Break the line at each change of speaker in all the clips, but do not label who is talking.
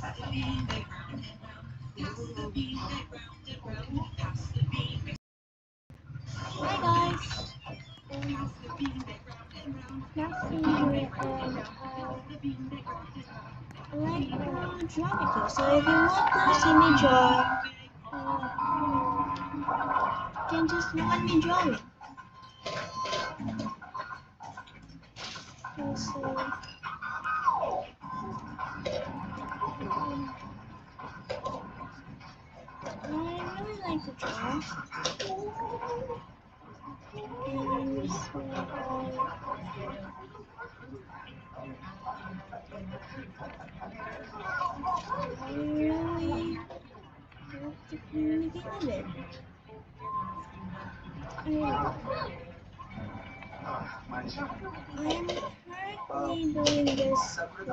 Hi guys, nothing here. I like drawing too. So if you want to see me draw, you can just look at me drawing. Also, I really like to draw. And so, I really hope to communicate with it. I'm currently doing this for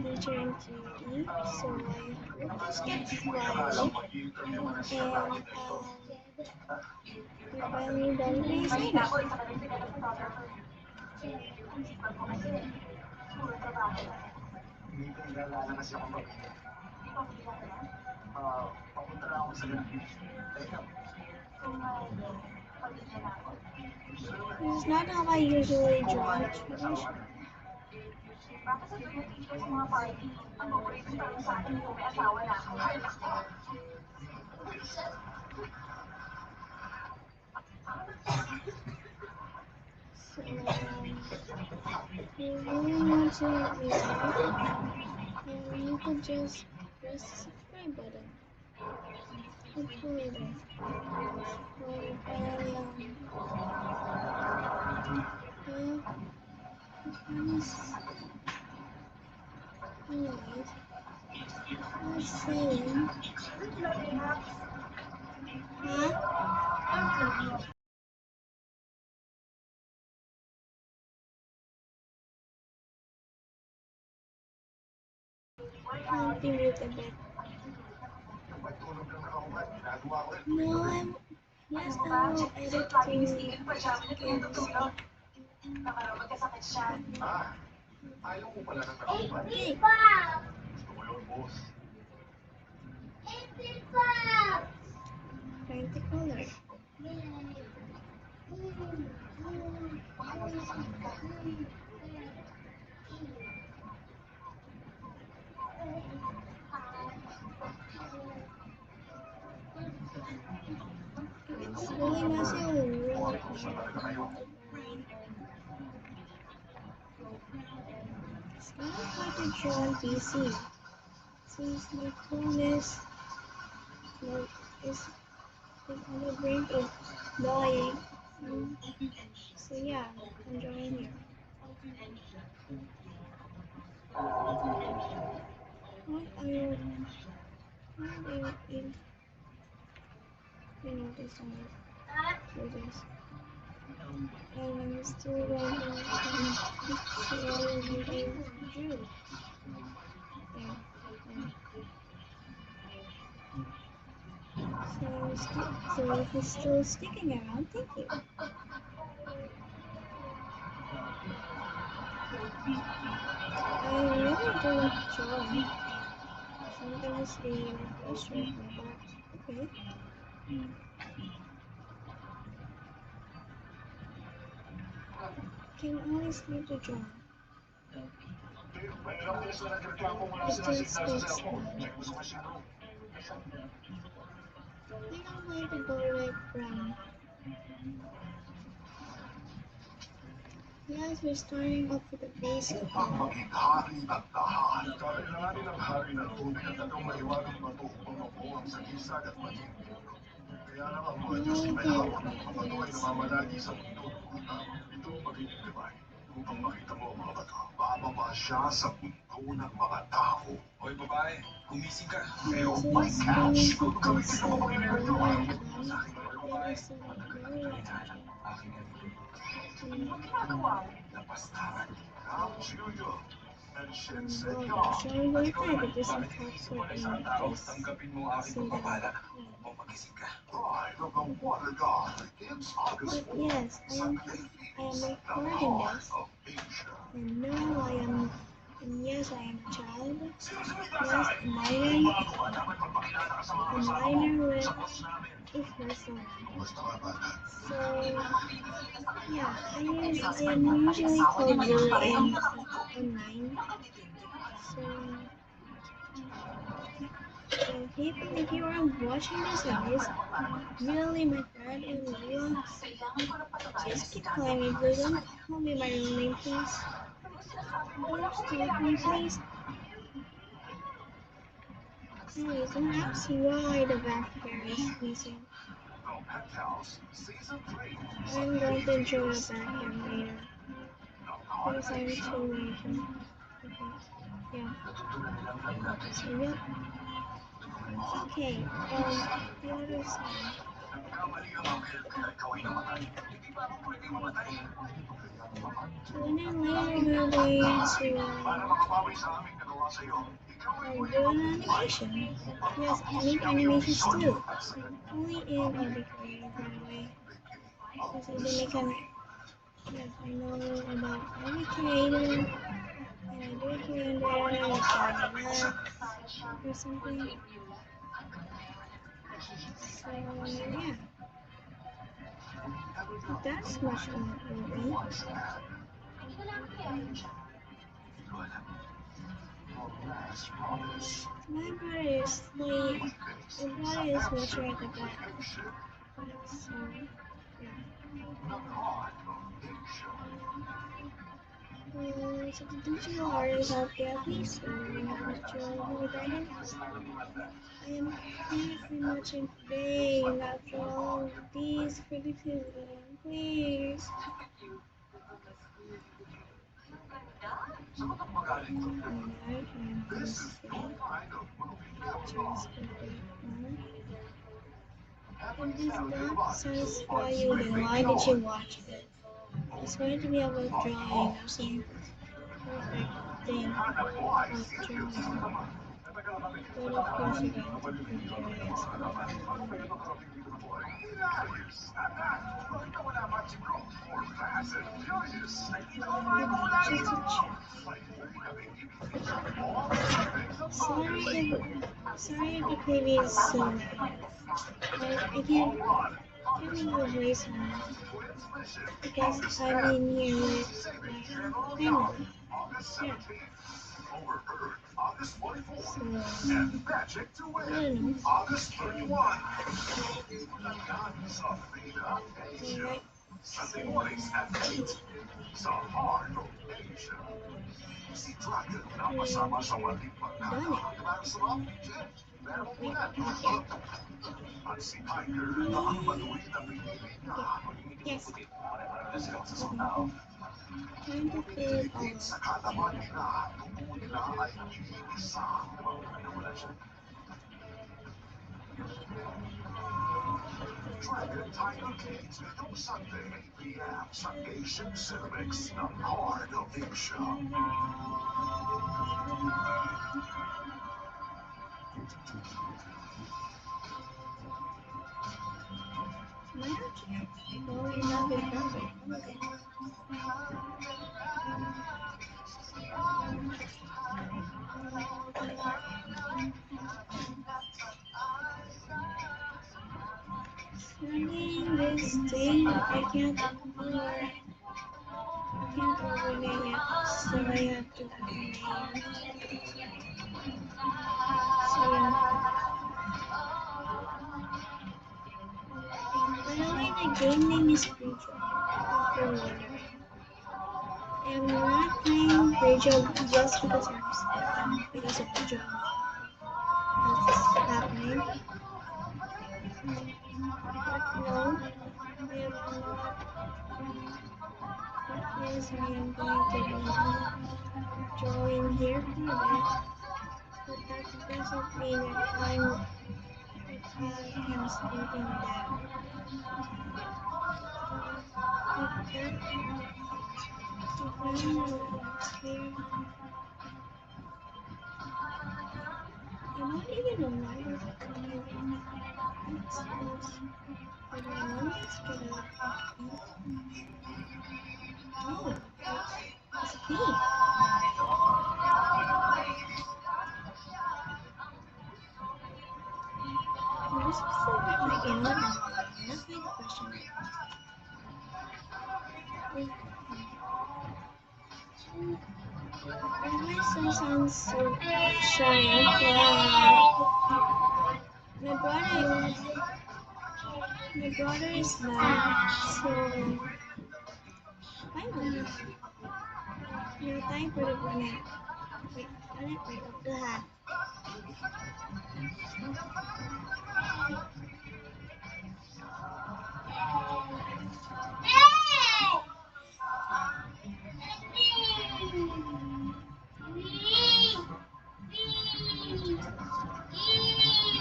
teacher in QE, so I hope this gets viral. And we're finally done with the assignment. This is not how I usually draw instruction. So, if you really want to let me know, you could just press the subscribe button. Hopefully then. Well, anyways, I was saying, I'll be muted back. No, yes, I'll edit to games. Hey! Trying to color. It's really messy and really hard. It's kind of hard to draw on PC since my phone is on the brink of dying. So yeah, I'm drawing here. This one for this. And I'm still going to see all of you drew. So if it's still sticking around, thank you. I really don't like drawing. Sometimes they frustrate me, but okay. Can always leave the drawing. It just takes time. I think I'm going to go with brown. Yes, we're starting off with the base of brown.
Upang makita mo ang mga bato, bababa siya sa punto ng mga tao. Hoy babae, gumising ka. Pero my catch, gamitin mo ba pinag-iwan? Sa akin, hoy babae, matagal na kita hinahanap. Aking ang ginagawa. Napastaran. Capture and Shinsei
Showing my tag at this
bakit hindi sumulay sa tao? Tanggapin mo ang aking pagpapala upang magising ka.
But yes, I am recording this, and now I am And yes, I am a child. Yes, a minor. A minor with a first one. So, yeah, I'm usually called Lily online. So if you are watching this guys, really my friend in Roblox, just keep calling me Blue. Don't call me my real name, please. Or stop me, please. Anyways, don't ask why the back hair is missing. I'm going to enjoy the back hair later. Because I'm too lazy. Okay. Yeah. So yep. Okay. The other side. Sooner or later we're going to do an animation. Yes, I make animations too. Only in Adobe Creative, by the way. Because I do make an yes, I know about Adobe Creator and I do it here and there with Direct or something. So yeah. That's much on Ruby. My brother is like, my brother is watching at the back. So, yeah. So the digital artists out there, please, digital guidance. I am here for much in vain after all these criticism, please. Alright, I'm gonna say just and this don't satisfy you, then why did you watch it? It's going to be about drawing or some perfect thing of drawing. But of course you're going to be curious. Just a check. Sorry if the baby is so loud. I can't make the voice on because I'm in here with my family. Yeah. So, I don't know. Alright. Yes. Trying to fit all
Dragon Tiger Kids itong Sunday, 8 p.m. sa Asian Cinemex ng Heart of Asia.
Why don't you go in love with Barbie? Sending this thing, I can't overlay it, so I have to overlay it. So yeah. By the way, the game name is Preacher. I'm not playing Preacher just because I'm sad, because of the drama that's happening. No, I am not. Yes, I am going to be drawing here for a bit, but that doesn't mean that I am sleeping down. If I'm not here, I'm not even alive. What's this? Did my moments get up and eat? Oh, it's me. Why my son sounds so shy and quiet? My brother is back, so finally, no time for the planet. Wait, wait, what the heck?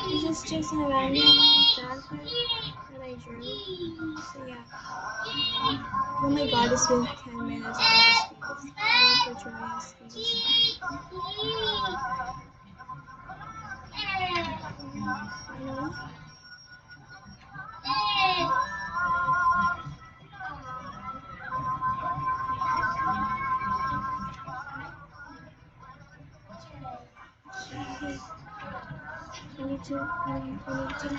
This is just a random character that I drew. So yeah. Oh my god, it's been 10 minutes on this face. I need to try this face. Hello? I need to.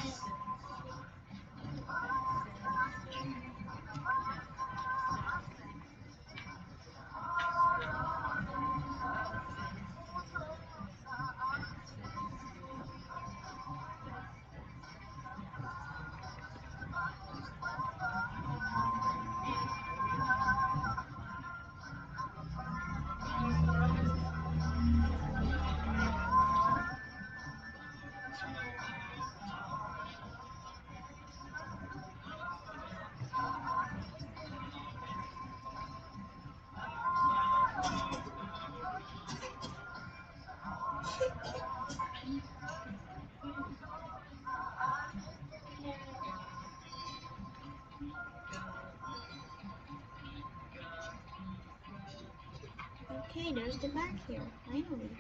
Okay, there's the back here, finally.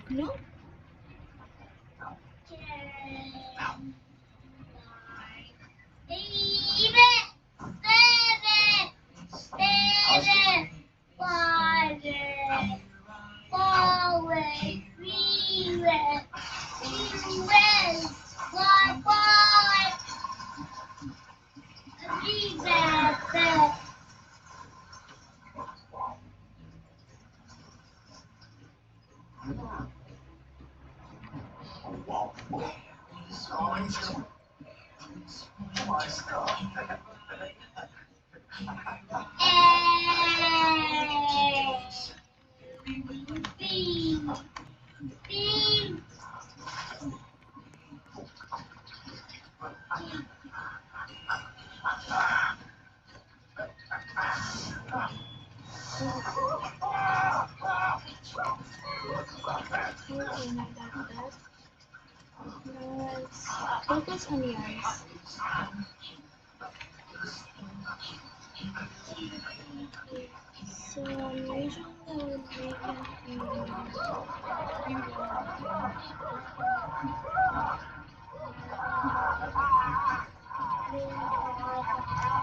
No? Okay, not that bad. Now let's focus on the eyes. So usually I would make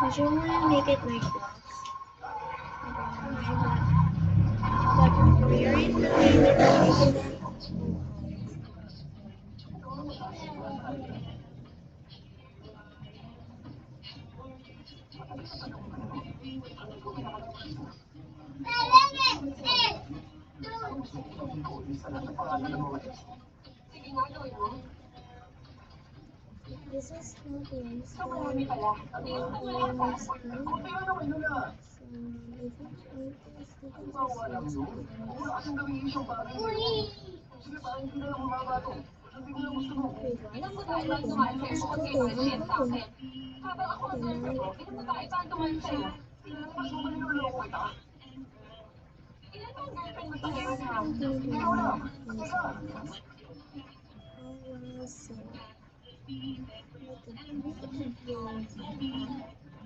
usually I make it like this. But we are in the this is not Wednesday or Wednesday.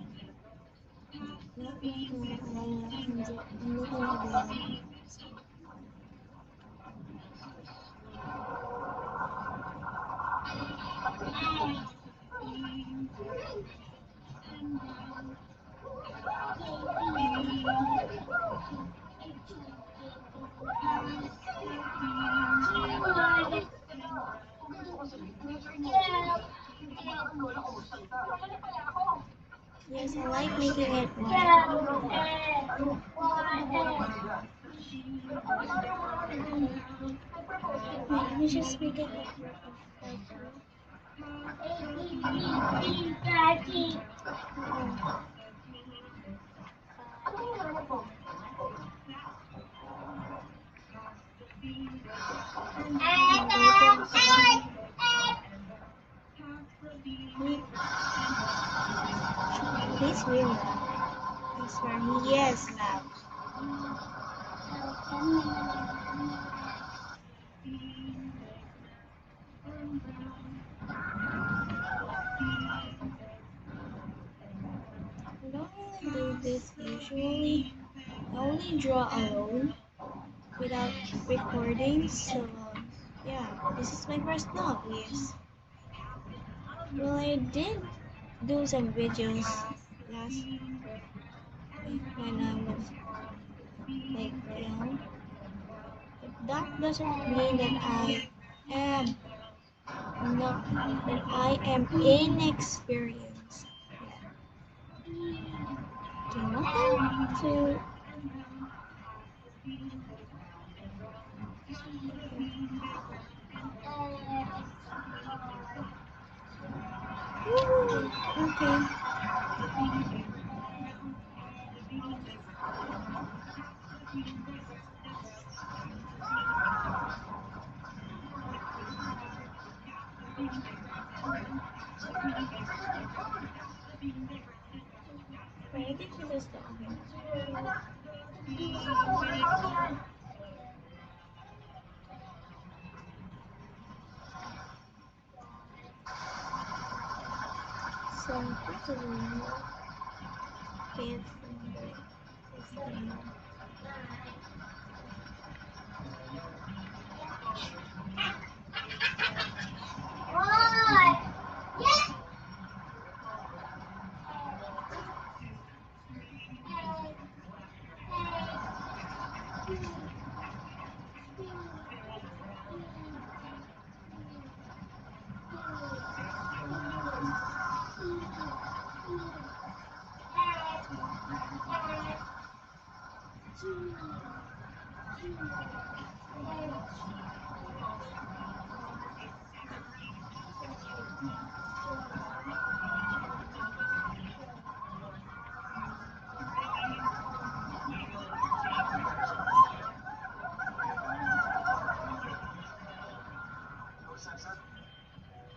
like making it white. Wait, let me just make it He's really loud. I swear he is loud. I don't really do this usually. I only draw alone without recording, so yeah, this is my first note, yes. Well, I did do some videos last when I was like young, but that doesn't mean that am I am inexperienced. Do nothing to okay. Wait, I think we just so first of all, pants number is down.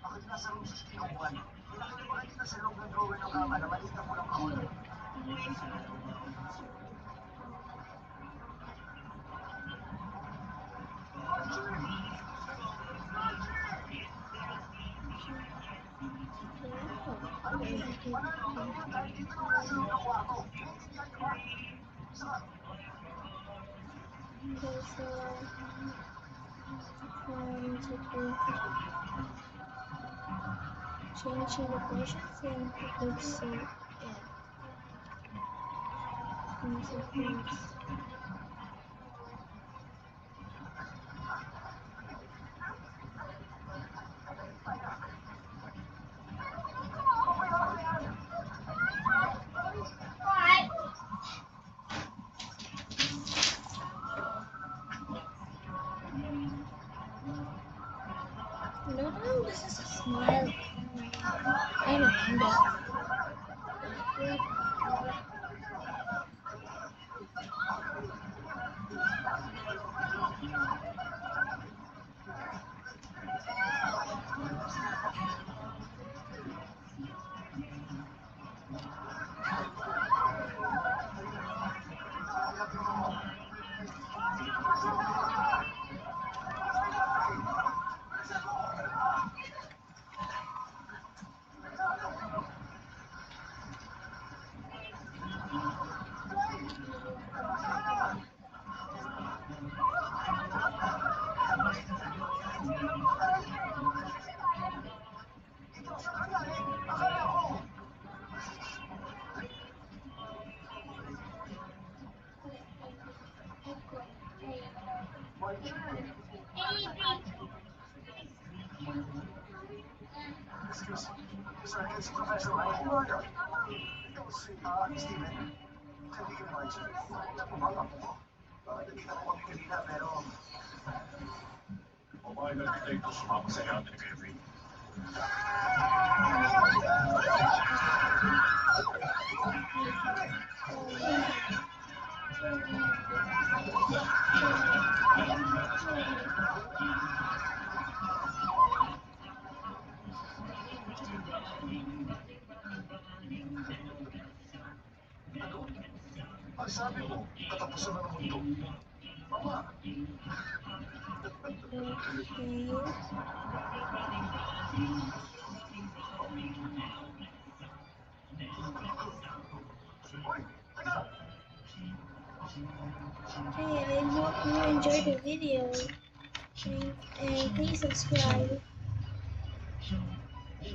Bakit nasa room 1601? Kailangan niyo makikita sa loob ng drawer ng kama na maliit na pulang kahon.
Changing the questions and it looks so no, this is a smile. I remember.
Excuse me, Sir, can si Professor Mike Murder? Steven, hindi ka naman siya. Pumapak mo. Nakita ko kami kanina, pero... Pumayag na kita ito sumama sa yatin ni Kevin. Ang sabi mo, katapusan na ng mundo. Mama, hoy, teka!
Okay, I hope you enjoyed the video. And please subscribe.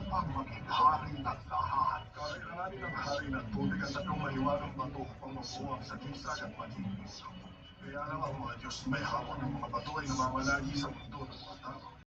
Ang maging hari ng lahat. Kakailanganin ng hari ng tubig at tatlong maliwanag bato ang mabuwang sa kisag at malinis. Kaya naman ang mga Diyos may hawak ng mga bato ay namamalagi sa mundo ng mga tao.